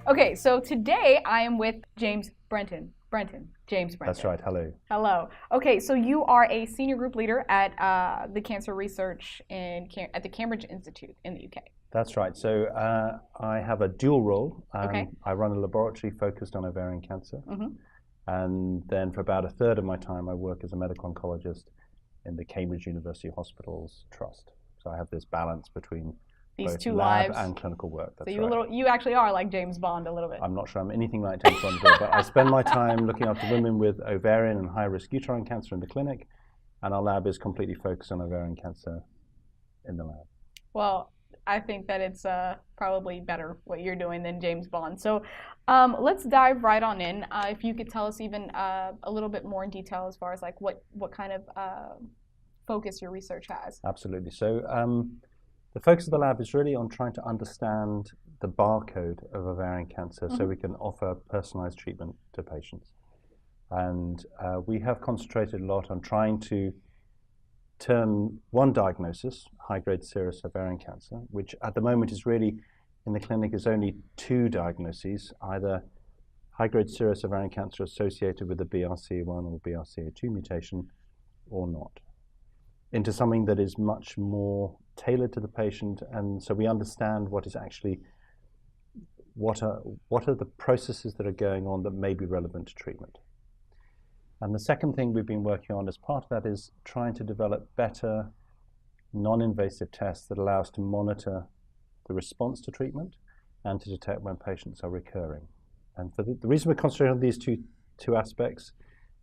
Okay, so today I am with Brenton. James Brenton. That's right. Hello. Hello. Okay, so you are a senior group leader at the cancer research at the Cambridge Institute in the UK. That's right. So I have a dual role. Okay. I run a laboratory focused on ovarian cancer. And then for about a third of my time, I work as a medical oncologist in the Cambridge University Hospitals Trust. So I have this balance between these both two lab lives and clinical work. That's so right. you actually are like James Bond a little bit. I'm not sure I'm anything like James Bond, but I spend my time looking after women with ovarian and high-risk uterine cancer in the clinic, and our lab is completely focused on ovarian cancer in the lab. Well, I think that it's probably better what you're doing than James Bond. So let's dive right on in. If you could tell us even a little bit more in detail as far as like what kind of focus your research has. Absolutely. So the focus of the lab is really on trying to understand the barcode of ovarian cancer so we can offer personalized treatment to patients. And we have concentrated a lot on trying to turn one diagnosis, high-grade serous ovarian cancer, which at the moment is really in the clinic is only two diagnoses, either high-grade serous ovarian cancer associated with a BRCA1 or BRCA2 mutation or not, into something that is much more tailored to the patient. And so we understand what is actually, what are the processes that are going on that may be relevant to treatment. And the second thing we've been working on as part of that is trying to develop better non-invasive tests that allow us to monitor the response to treatment and to detect when patients are recurring. And for the reason we're concentrating on these two aspects,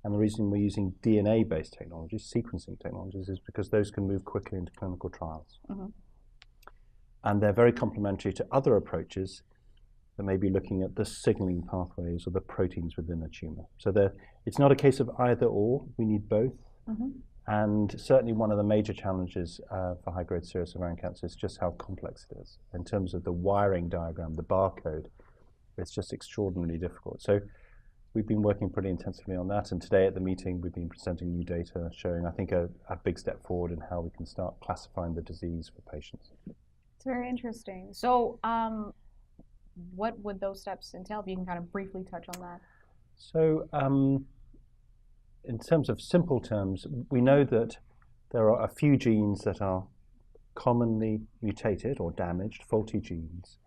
and the reason we're using DNA-based technologies, sequencing technologies, is because those can move quickly into clinical trials. And they're very complementary to other approaches that may be looking at the signaling pathways or the proteins within a tumor. So it's not a case of either or, we need both. And certainly one of the major challenges for high-grade serous ovarian cancer is just how complex it is. In terms of the wiring diagram, the barcode, it's just extraordinarily difficult. So we've been working pretty intensively on that, and today at the meeting we've been presenting new data showing, I think, a big step forward in how we can start classifying the disease for patients. It's very interesting. So what would those steps entail, if you can kind of briefly touch on that? So in terms of simple terms, we know that there are a few genes that are commonly mutated or damaged, faulty genes,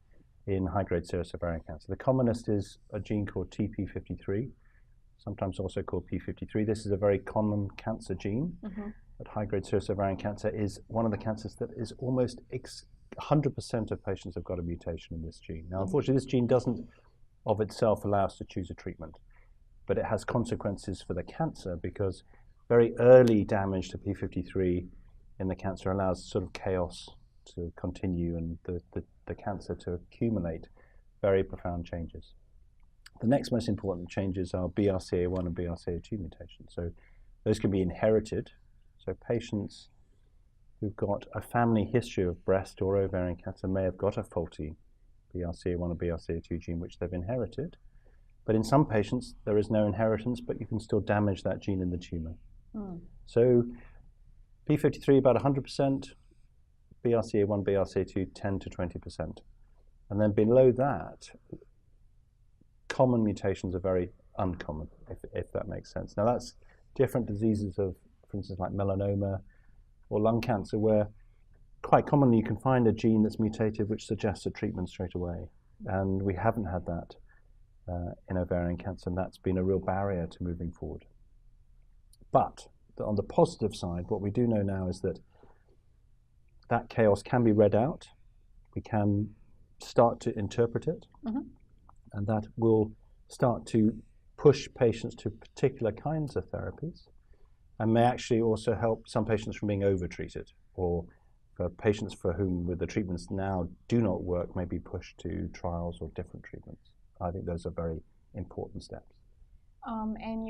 in high-grade serous ovarian cancer. The commonest is a gene called TP53, sometimes also called P53. This is a very common cancer gene. But high-grade serous ovarian cancer is one of the cancers that is almost 100% of patients have got a mutation in this gene. Now, unfortunately, this gene doesn't of itself allow us to choose a treatment, but it has consequences for the cancer because very early damage to P53 in the cancer allows sort of chaos to continue and the cancer to accumulate very profound changes. The next most important changes are BRCA1 and BRCA2 mutations. So those can be inherited. So patients who've got a family history of breast or ovarian cancer may have got a faulty BRCA1 or BRCA2 gene which they've inherited. But in some patients there is no inheritance, but you can still damage that gene in the tumor. So P53 about 100%, BRCA1, BRCA2 10 to 20%. And then below that, common mutations are very uncommon, if that makes sense. Now that's different diseases of, for instance, like melanoma or lung cancer, where quite commonly you can find a gene that's mutated which suggests a treatment straight away. And we haven't had that in ovarian cancer, and that's been a real barrier to moving forward. But on the positive side, what we do know now is that that chaos can be read out. We can start to interpret it, and that will start to push patients to particular kinds of therapies, and may actually also help some patients from being overtreated, or for patients for whom with the treatments now do not work, may be pushed to trials or different treatments. I think those are very important steps. And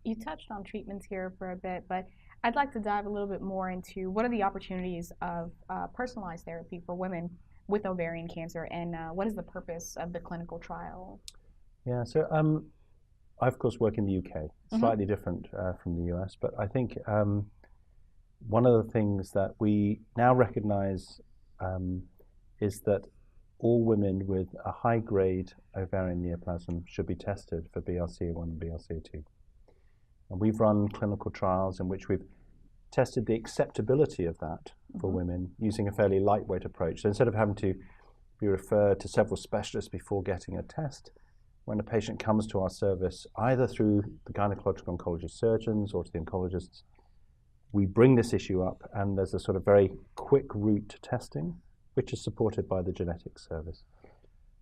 you touched on treatments here for a bit, but I'd like to dive a little bit more into what are the opportunities of personalized therapy for women with ovarian cancer, and what is the purpose of the clinical trial? Yeah, so I of course work in the UK, slightly different from the US, but I think one of the things that we now recognize is that all women with a high-grade ovarian neoplasm should be tested for BRCA1 and BRCA2. And we've run clinical trials in which we've tested the acceptability of that for women using a fairly lightweight approach. So instead of having to be referred to several specialists before getting a test, when a patient comes to our service, either through the gynecological oncology surgeons or to the oncologists, we bring this issue up, and there's a sort of very quick route to testing, which is supported by the genetics service.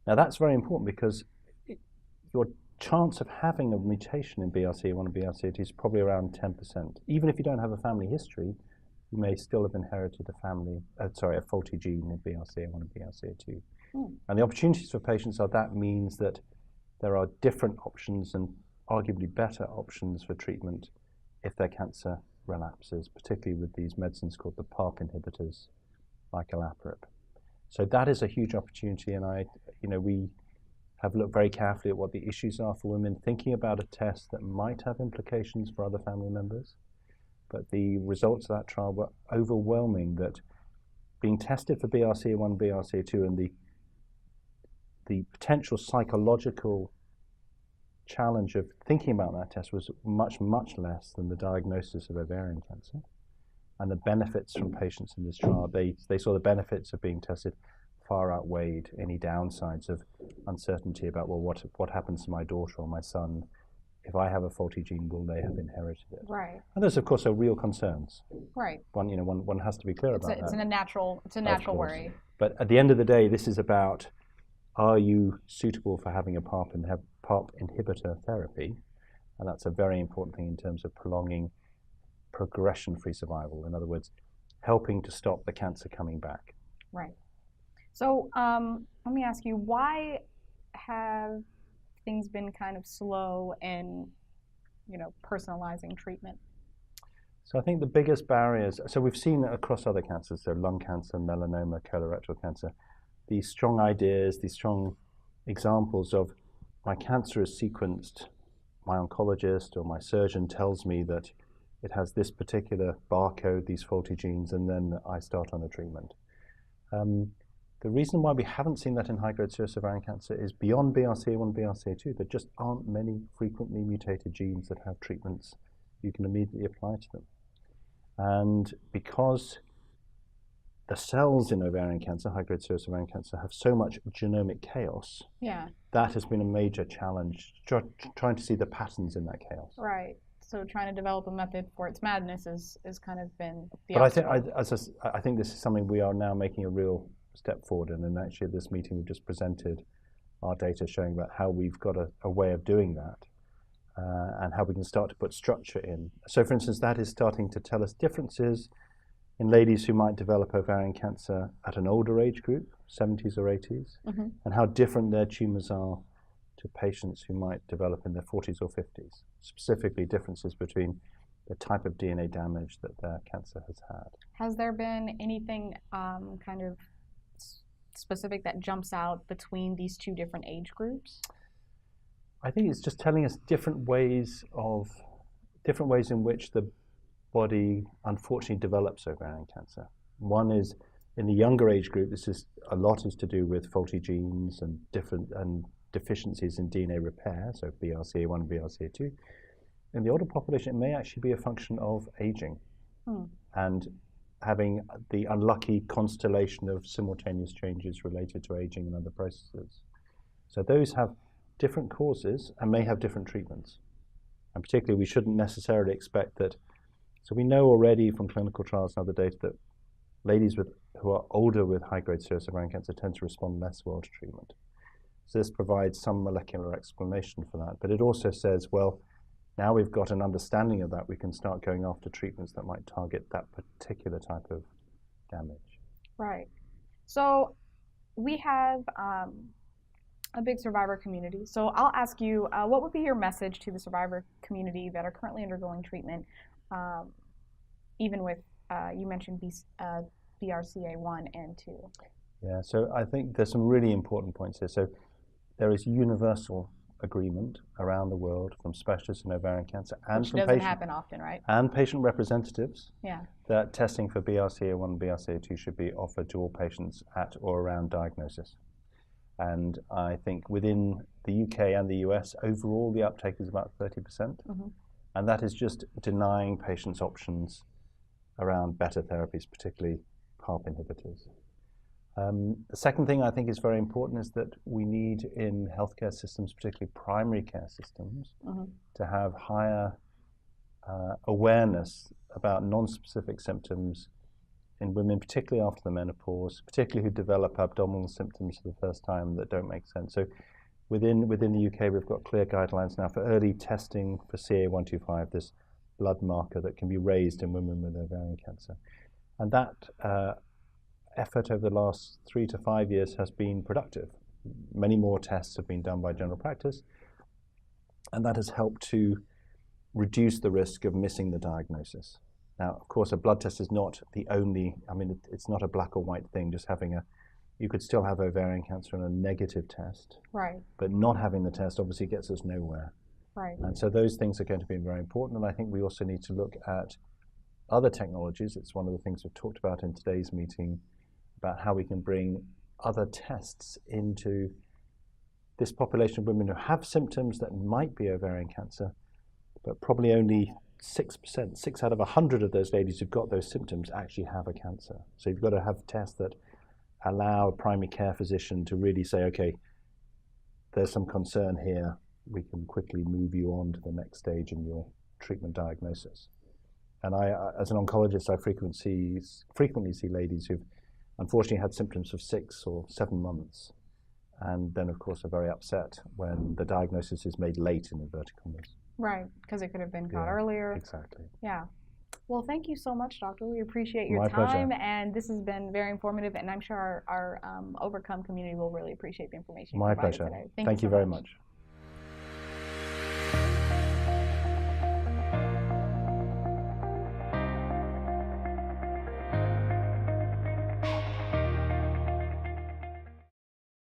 Now that's very important because your chance of having a mutation in BRCA1 and BRCA2 is probably around 10%. Even if you don't have a family history, you may still have inherited a faulty gene in BRCA1 and BRCA2. And the opportunities for patients are that means that there are different options and arguably better options for treatment if their cancer relapses, particularly with these medicines called the PARP inhibitors, like olaparib. So that is a huge opportunity, and we have looked very carefully at what the issues are for women thinking about a test that might have implications for other family members. But the results of that trial were overwhelming, that being tested for BRCA1, BRCA2, and the potential psychological challenge of thinking about that test was much, much less than the diagnosis of ovarian cancer. And the benefits from patients in this trial, they saw the benefits of being tested far outweighed any downsides of uncertainty about, well, what happens to my daughter or my son? If I have a faulty gene, will they have inherited it? Right. And those, of course, are real concerns. Right. One has to be clear about that. It's a natural worry. But at the end of the day, this is about, are you suitable for having a PARP inhibitor therapy? And that's a very important thing in terms of prolonging progression-free survival. In other words, helping to stop the cancer coming back. Right. So let me ask you, why have things been kind of slow in, personalizing treatment? So I think the biggest barriers, so we've seen it across other cancers, so lung cancer, melanoma, colorectal cancer, these strong ideas, these strong examples of my cancer is sequenced, my oncologist or my surgeon tells me that it has this particular barcode, these faulty genes, and then I start on a treatment. The reason why we haven't seen that in high-grade serous ovarian cancer is beyond BRCA1, BRCA2, there just aren't many frequently mutated genes that have treatments you can immediately apply to them. And because the cells in ovarian cancer, high-grade serous ovarian cancer, have so much genomic chaos, that has been a major challenge, trying to see the patterns in that chaos. Right. So trying to develop a method for its madness has kind of been the But obstacle. I think this is something we are now making a real step forward in, and actually at this meeting we've just presented our data showing about how we've got a way of doing that and how we can start to put structure in. So for instance, that is starting to tell us differences in ladies who might develop ovarian cancer at an older age group, 70s or 80s, and how different their tumors are to patients who might develop in their 40s or 50s, specifically differences between the type of DNA damage that their cancer has had. Has there been anything kind of specific that jumps out between these two different age groups? I think it's just telling us different ways in which the body unfortunately develops ovarian cancer. One is in the younger age group, a lot is to do with faulty genes and deficiencies in DNA repair, so BRCA1, BRCA2. In the older population, it may actually be a function of aging and having the unlucky constellation of simultaneous changes related to aging and other processes. So those have different causes and may have different treatments. And particularly, we shouldn't necessarily expect that. So we know already from clinical trials and other data that ladies who are older with high-grade serous ovarian cancer tend to respond less well to treatment. So this provides some molecular explanation for that. But it also says, well, now we've got an understanding of that, we can start going after treatments that might target that particular type of damage. Right. So we have a big survivor community. So I'll ask you, what would be your message to the survivor community that are currently undergoing treatment, even with, you mentioned BRCA1 and 2? Yeah, so I think there's some really important points here. So there is universal agreement around the world from specialists in ovarian cancer and Which from doesn't happen often, right? And patient representatives Yeah. that testing for BRCA1 and BRCA2 should be offered to all patients at or around diagnosis. And I think within the UK and the US, overall the uptake is about 30%. Mm-hmm. And that is just denying patients options around better therapies, particularly PARP inhibitors. The second thing I think is very important is that we need in healthcare systems, particularly primary care systems, Mm-hmm. to have higher awareness about non-specific symptoms in women, particularly after the menopause, particularly who develop abdominal symptoms for the first time that don't make sense. So within the UK, we've got clear guidelines now for early testing for CA125, this blood marker that can be raised in women with ovarian cancer. And that effort over the last 3 to 5 years has been productive. Many more tests have been done by general practice, and that has helped to reduce the risk of missing the diagnosis. Now, of course, a blood test is not the only, it's not a black or white thing, just having you could still have ovarian cancer on a negative test. Right. But not having the test obviously gets us nowhere. Right. And so those things are going to be very important. And I think we also need to look at other technologies. It's one of the things we've talked about in today's meeting, about how we can bring other tests into this population of women who have symptoms that might be ovarian cancer, but probably only 6%, 6 out of 100 of those ladies who've got those symptoms actually have a cancer. So you've got to have tests that allow a primary care physician to really say, okay, there's some concern here. We can quickly move you on to the next stage in your treatment diagnosis. And I, as an oncologist, I frequently see ladies who've unfortunately had symptoms for 6 or 7 months, and then of course are very upset when the diagnosis is made late in inverted commas. Right, because it could have been caught earlier. Exactly. Yeah. Well, thank you so much, Doctor. We appreciate your My time, pleasure. and this has been very informative, and I'm sure our Ovarcome community will really appreciate the information you My provided pleasure. today. Thank you so very much. much.